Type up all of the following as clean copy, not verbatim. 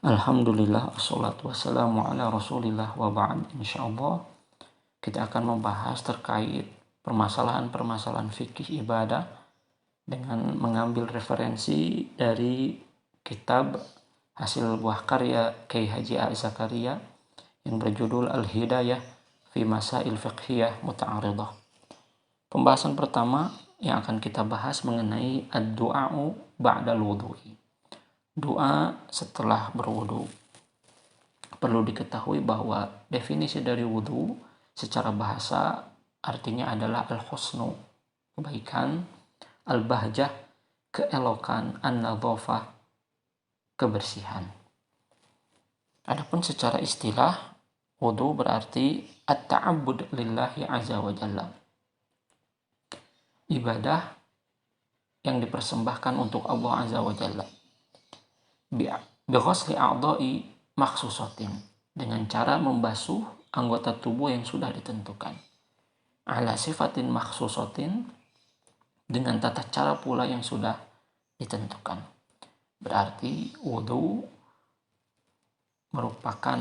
Alhamdulillah, wassalatu wassalamu ala rasulillah wa ba'd. Insyaallah kita akan membahas terkait permasalahan-permasalahan fikih ibadah dengan mengambil referensi dari kitab hasil buah karya Kiai Haji A. Zakaria yang berjudul Al-Hidayah fi Masail Fiqhiyah Muta'aridah. Pembahasan pertama yang akan kita bahas mengenai ad-du'a'u ba'dal wudu'i. Doa setelah berwudu. Perlu diketahui bahwa definisi dari wudu secara bahasa artinya adalah al-husnu, kebaikan, al-bahjah, keelokan, an-nadhafah, kebersihan. Adapun secara istilah, wudu berarti at-ta'abbud lillahi azza wa jalla. Ibadah yang dipersembahkan untuk Allah azza wa jalla. Bighasli a'dha'i makhsusatin, dengan cara membasuh anggota tubuh yang sudah ditentukan. Ala sifatin makhsusatin, dengan tata cara pula yang sudah ditentukan. Berarti wudu merupakan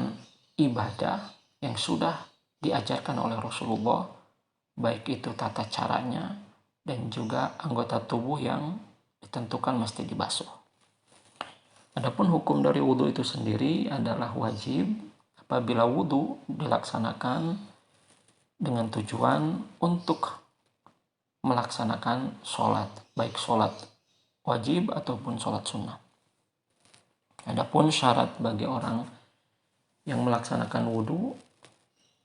ibadah yang sudah diajarkan oleh Rasulullah, baik itu tata caranya dan juga anggota tubuh yang ditentukan mesti dibasuh. Adapun hukum dari wudu itu sendiri adalah wajib apabila wudu dilaksanakan dengan tujuan untuk melaksanakan sholat, baik sholat wajib ataupun sholat sunnah. Adapun syarat bagi orang yang melaksanakan wudu,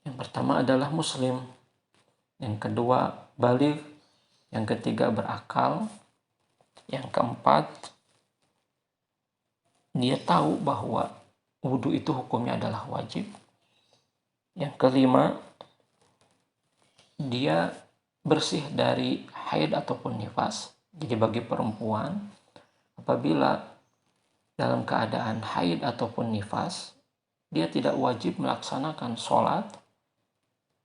yang pertama adalah muslim, yang kedua baligh, yang ketiga berakal, yang keempat dia tahu bahwa wudu itu hukumnya adalah wajib. Yang kelima, dia bersih dari haid ataupun nifas. Jadi bagi perempuan, apabila dalam keadaan haid ataupun nifas, dia tidak wajib melaksanakan sholat,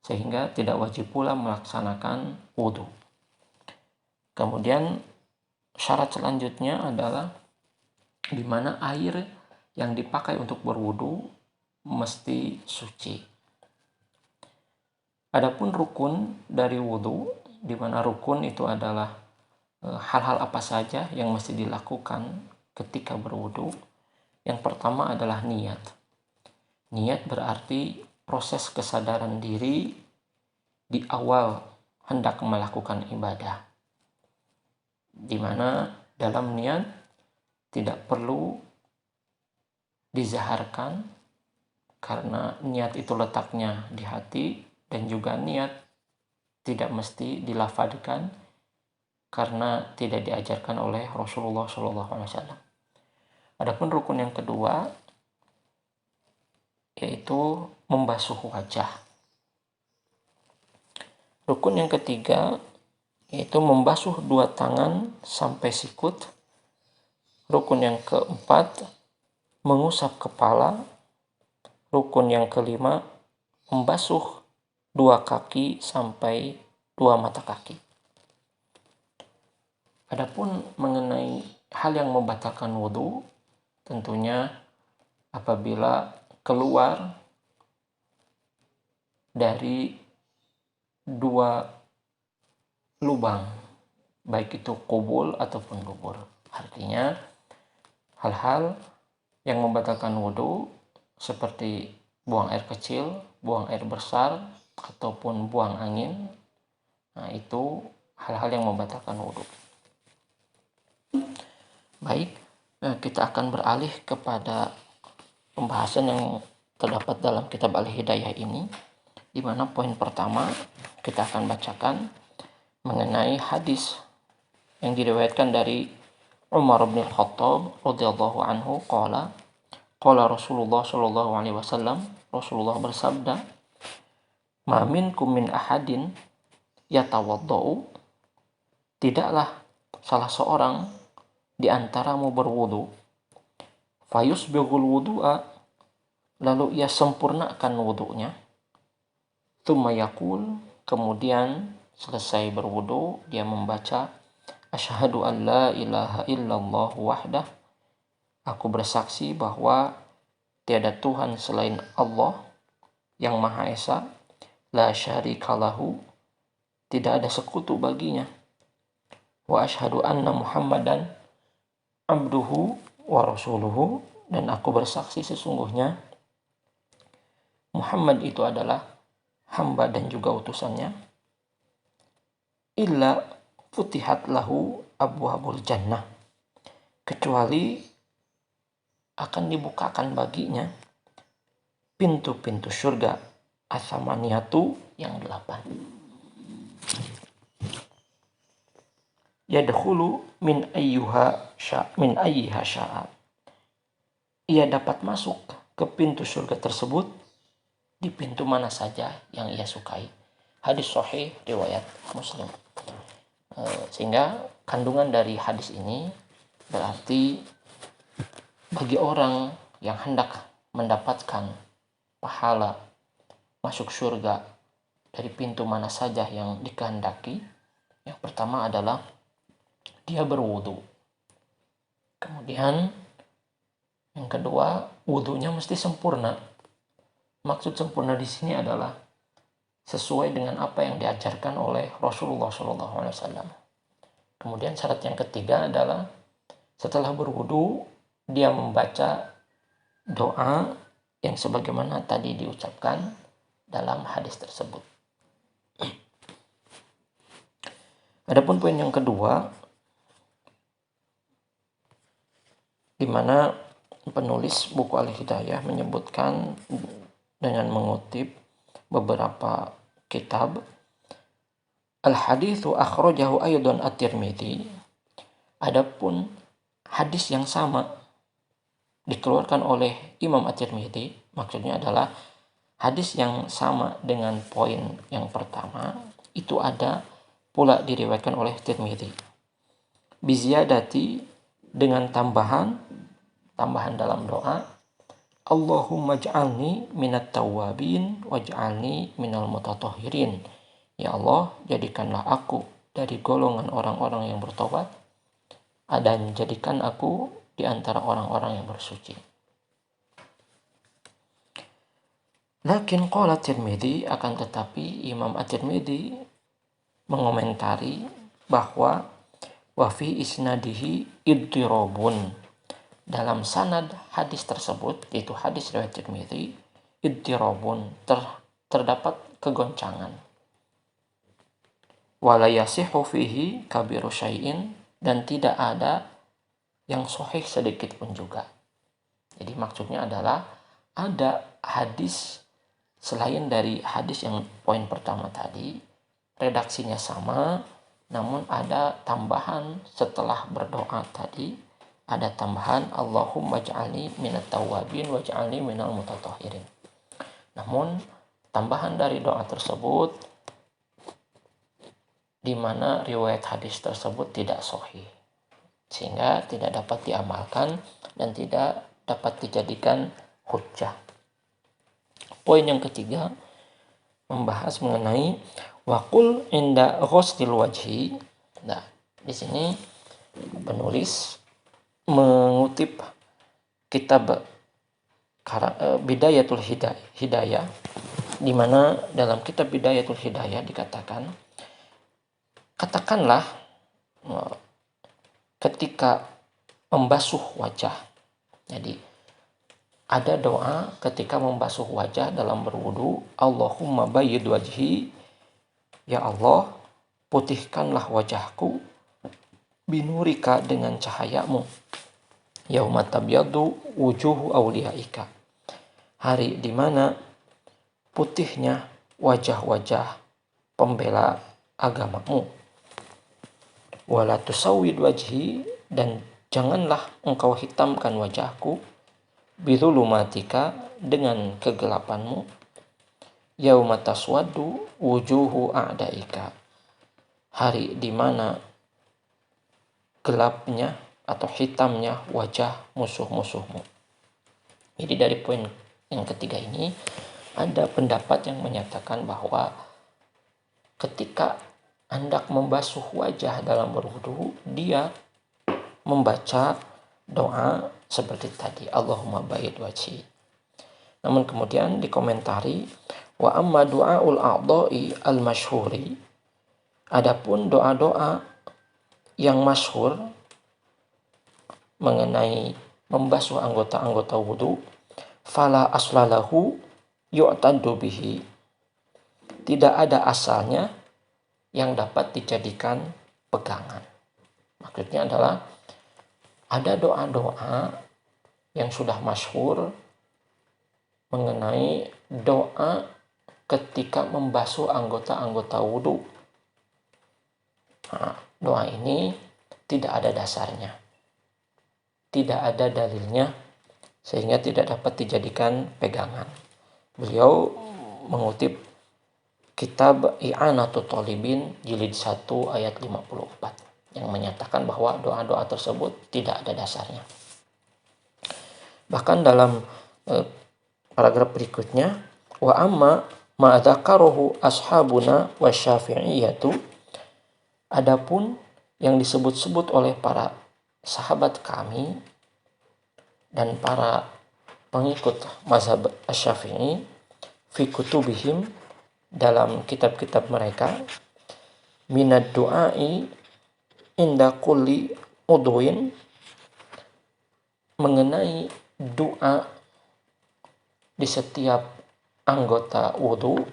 sehingga tidak wajib pula melaksanakan wudu. Kemudian syarat selanjutnya adalah di mana air yang dipakai untuk berwudu mesti suci. Adapun rukun dari wudu, di mana rukun itu adalah hal-hal apa saja yang mesti dilakukan ketika berwudu. Yang pertama adalah niat. Niat berarti proses kesadaran diri di awal hendak melakukan ibadah, di mana dalam niat tidak perlu dizaharkan karena niat itu letaknya di hati, dan juga niat tidak mesti dilafadzkan karena tidak diajarkan oleh Rasulullah SAW. Adapun rukun yang kedua yaitu membasuh wajah. Rukun yang ketiga yaitu membasuh dua tangan sampai sikut. Rukun yang keempat, mengusap kepala. Rukun yang kelima, membasuh dua kaki sampai dua mata kaki. Adapun mengenai hal yang membatalkan wudu, tentunya apabila keluar dari dua lubang, baik itu qubul ataupun dubur. Artinya hal-hal yang membatalkan wudu seperti buang air kecil, buang air besar, ataupun buang angin, nah itu hal-hal yang membatalkan wudu. Baik, kita akan beralih kepada pembahasan yang terdapat dalam kitab Al-Hidayah ini, di mana poin pertama kita akan bacakan mengenai hadis yang diriwayatkan dari Umar bin Khattab radhiyallahu anhu qala Rasulullah sallallahu alaihi wasallam, Rasulullah bersabda, "Ma minkum min ahadin yatawaddau," tidaklah salah seorang di antaramu berwudu, fayusbighul wudu'a, lalu ia sempurnakan wudunya, tsumma yaqul, kemudian selesai berwudu dia membaca, asyhadu an la ilaha illallah wahdah, aku bersaksi bahwa tiada Tuhan selain Allah yang Maha Esa, la syarika lahu, tidak ada sekutu baginya, wa asyhadu anna Muhammadan abduhu wa rasuluhu, dan aku bersaksi sesungguhnya Muhammad itu adalah hamba dan juga utusannya, illa futihat lahu abwabul jannah, kecuali akan dibukakan baginya pintu-pintu surga asamaniyatu yang 8. Yadkhulu min ayyiha sya'a, ia dapat masuk ke pintu surga tersebut di pintu mana saja yang ia sukai. Hadis sahih riwayat Muslim. Sehingga kandungan dari hadis ini berarti bagi orang yang hendak mendapatkan pahala masuk surga dari pintu mana saja yang dikehendaki, yang pertama adalah dia berwudu. Kemudian yang kedua, wudunya mesti sempurna. Maksud sempurna di sini adalah sesuai dengan apa yang diajarkan oleh Rasulullah SAW. Kemudian syarat yang ketiga adalah setelah berwudu dia membaca doa yang sebagaimana tadi diucapkan dalam hadis tersebut. Adapun poin yang kedua, di mana penulis buku Al-Hidayah menyebutkan dengan mengutip beberapa kitab, al-haditsu akhrajahu aydan at-Tirmidzi. Adapun hadis yang sama dikeluarkan oleh Imam At-Tirmidzi, maksudnya adalah hadis yang sama dengan poin yang pertama itu ada pula diriwayatkan oleh Tirmidzi. Biziyadati, dengan tambahan dalam doa, Allahumma ja'alni minat tawwabin waj'alni minal mutatahhirin. Ya Allah, jadikanlah aku dari golongan orang-orang yang bertobat dan jadikan aku di antara orang-orang yang bersuci. Lakin qala Tirmidzi, akan tetapi Imam At-Tirmidzi mengomentari bahwa wa fi isnadihi iddirabun, dalam sanad hadis tersebut, yaitu hadis riwayat Tirmidzi, iddirabun, terdapat kegoncangan. Wala yasihu fihi kabiru syai'in, dan tidak ada yang sahih sedikit pun juga. Jadi maksudnya adalah ada hadis selain dari hadis yang poin pertama tadi, redaksinya sama, namun ada tambahan setelah berdoa tadi, ada tambahan Allahumma ja'alni minat tawwabin waj'alni minal mutatahhirin. Namun tambahan dari doa tersebut di mana riwayat hadis tersebut tidak sahih, sehingga tidak dapat diamalkan dan tidak dapat dijadikan hujjah. Poin yang ketiga membahas mengenai waqul inda ghustil wajhi. Nah, di sini penulis mengutip kitab Bidayatul Hidayah, di mana dalam kitab Bidayatul Hidayah dikatakan, katakanlah ketika membasuh wajah. Jadi ada doa ketika membasuh wajah dalam berwudu, Allahumma bayyid wajhi, ya Allah, putihkanlah wajahku binurika, dengan cahayamu, yauma tabyadu wujuhu awliyaika, hari di mana putihnya wajah-wajah pembela agamamu. Wala tusawwid wajhi, dan janganlah engkau hitamkan wajahku, bizulumatika, dengan kegelapanmu, yauma taswaddu wujuhu a'daika, hari di mana gelapnya atau hitamnya wajah musuh-musuhmu. Jadi dari poin yang ketiga ini ada pendapat yang menyatakan bahwa ketika hendak membasuh wajah dalam berwudu, dia membaca doa seperti tadi, Allahumma bayyid wajhi. Namun kemudian dikomentari, wa amma du'aul a'dha'i al-masyhuri, adapun doa-doa yang masyhur mengenai membasuh anggota-anggota wudu, fala aslalahu yu'taddu bihi, tidak ada asalnya yang dapat dijadikan pegangan. Maksudnya adalah ada doa-doa yang sudah masyhur mengenai doa ketika membasuh anggota-anggota wudu. Nah, doa ini tidak ada dasarnya, tidak ada dalilnya, sehingga tidak dapat dijadikan pegangan. Beliau mengutip kitab I'anatul Thalibin jilid 1 ayat 54 yang menyatakan bahwa doa-doa tersebut tidak ada dasarnya. Bahkan dalam paragraf berikutnya, wa amma ma dzakarahu ashabuna wasyafi'iyatu, adapun yang disebut-sebut oleh para sahabat kami dan para pengikut mazhab Asy-Syafi'i fi kutubihim, dalam kitab-kitab mereka, minad du'ai inda kulli udwin, mengenai doa di setiap anggota wudu,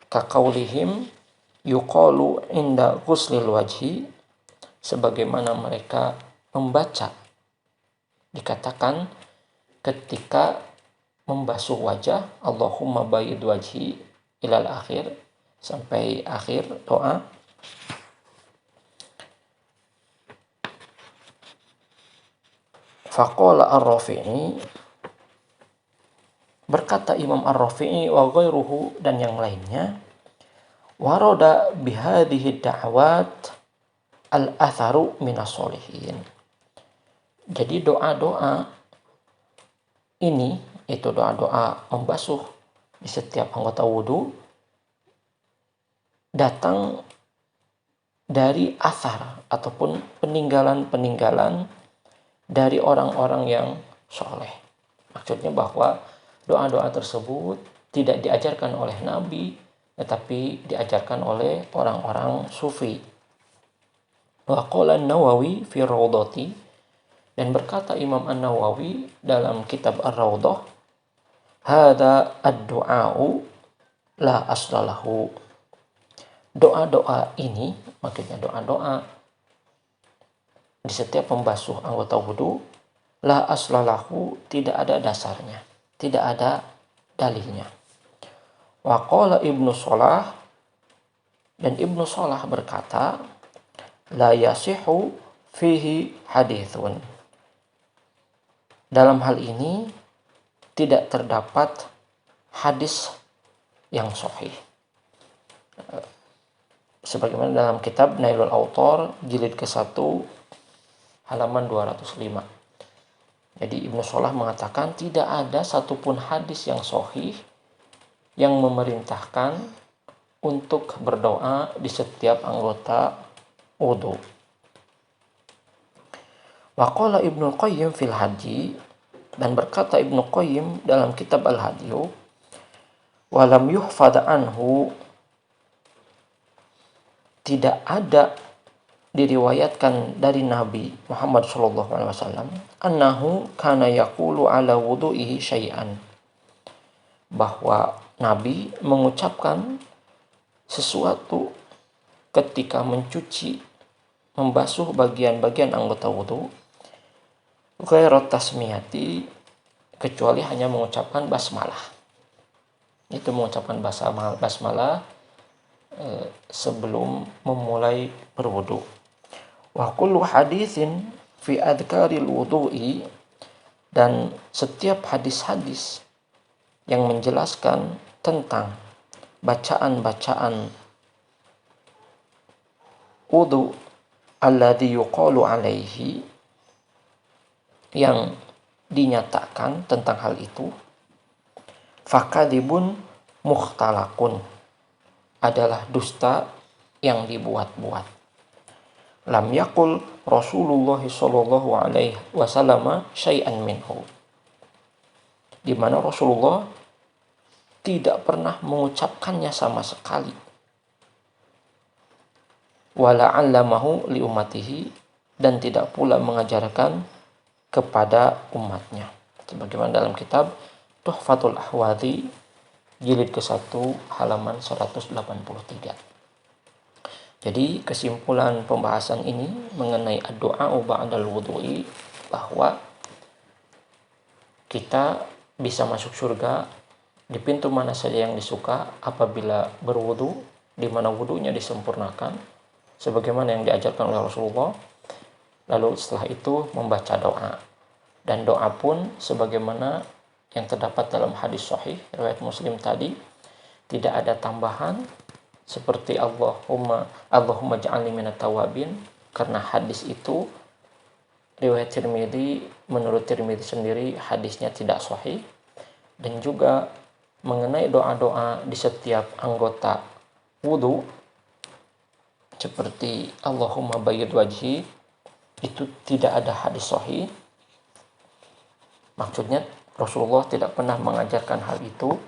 kaqaulihim yuqalu inda ghuslil wajhi, sebagaimana mereka membaca, dikatakan ketika membasuh wajah, Allahumma bayyid wajhi ilal akhir, sampai akhir doa. Faqala Ar-Rafi'i, berkata Imam Ar-Rafi'i wa ghairuhu, dan yang lainnya, warada bihadhihi da'wat al-atharu minas solihin. Jadi doa-doa ini, itu doa-doa membasuh di setiap anggota wudu, datang dari athar ataupun peninggalan-peninggalan dari orang-orang yang soleh. Maksudnya bahwa doa-doa tersebut tidak diajarkan oleh Nabi, tetapi diajarkan oleh orang-orang sufi. Wa qala An-Nawawi fi Rawdati, dan berkata Imam An-Nawawi dalam kitab Ar-Rawdah, hadza ad-du'a'u la aslalahu, doa-doa ini, maksudnya doa-doa di setiap membasuh anggota wudu, la aslalahu, tidak ada dasarnya, tidak ada dalilnya. Wa qala Ibnu Shalah, dan Ibnu Shalah berkata, la yasihu fihi hadithun, dalam hal ini tidak terdapat hadis yang sahih. Sebagaimana dalam kitab Nailul Autor jilid ke-1 halaman 205. Jadi Ibnu Shalah mengatakan tidak ada satupun hadis yang sahih yang memerintahkan untuk berdoa di setiap anggota wudu. Wa qala Ibnu Qayyim fil Hadi, dan berkata Ibnu Qayyim dalam kitab Al-Hadyu, wa lam yuhfad anhu, tidak ada diriwayatkan dari Nabi Muhammad SAW, annahu kana yaqulu ala wudu'ihi syai'an, bahwa Nabi mengucapkan sesuatu ketika mencuci, membasuh bagian-bagian anggota wudu, ghairat tasmiyati, kecuali hanya mengucapkan basmalah. Itu mengucapkan basmalah sebelum memulai berwudu. Wa kullu haditsin fi adkaril wudu'i, dan setiap hadis-hadis yang menjelaskan tentang bacaan-bacaan wudu alladhi yuqalu alaihi, yang dinyatakan tentang hal itu, fakadibun mukhtalaqun, adalah dusta yang dibuat-buat. Lam yakul Rasulullah sallallahu alaihi wasallam syai'an minhu, di mana Rasulullah tidak pernah mengucapkannya sama sekali. Wala 'allamahu li ummatihi, dan tidak pula mengajarkan kepada umatnya. Sebagaimana dalam kitab Tuhfatul Ahwadhi jilid ke-1 halaman 183. Jadi kesimpulan pembahasan ini mengenai doa ba'dal wudu'i, bahwa kita bisa masuk surga di pintu mana saja yang disuka apabila berwudu, di mana wudunya disempurnakan sebagaimana yang diajarkan oleh Rasulullah. Lalu setelah itu membaca doa, dan doa pun sebagaimana yang terdapat dalam hadis sahih riwayat Muslim tadi, tidak ada tambahan seperti Allahumma ja'alni minat tawabin, karena hadis itu riwayat Tirmidzi, menurut Tirmidzi sendiri hadisnya tidak sahih. Dan juga mengenai doa-doa di setiap anggota wudu seperti Allahumma bayyid wajhi, itu tidak ada hadis sahih. Maksudnya Rasulullah tidak pernah mengajarkan hal itu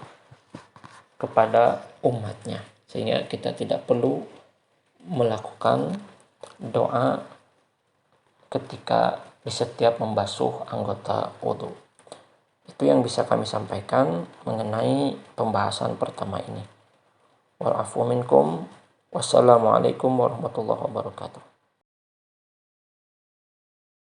kepada umatnya, sehingga kita tidak perlu melakukan doa ketika di setiap membasuh anggota wudu. Itu yang bisa kami sampaikan mengenai pembahasan pertama ini. Wal afu minkum. Wassalamualaikum warahmatullahi wabarakatuh.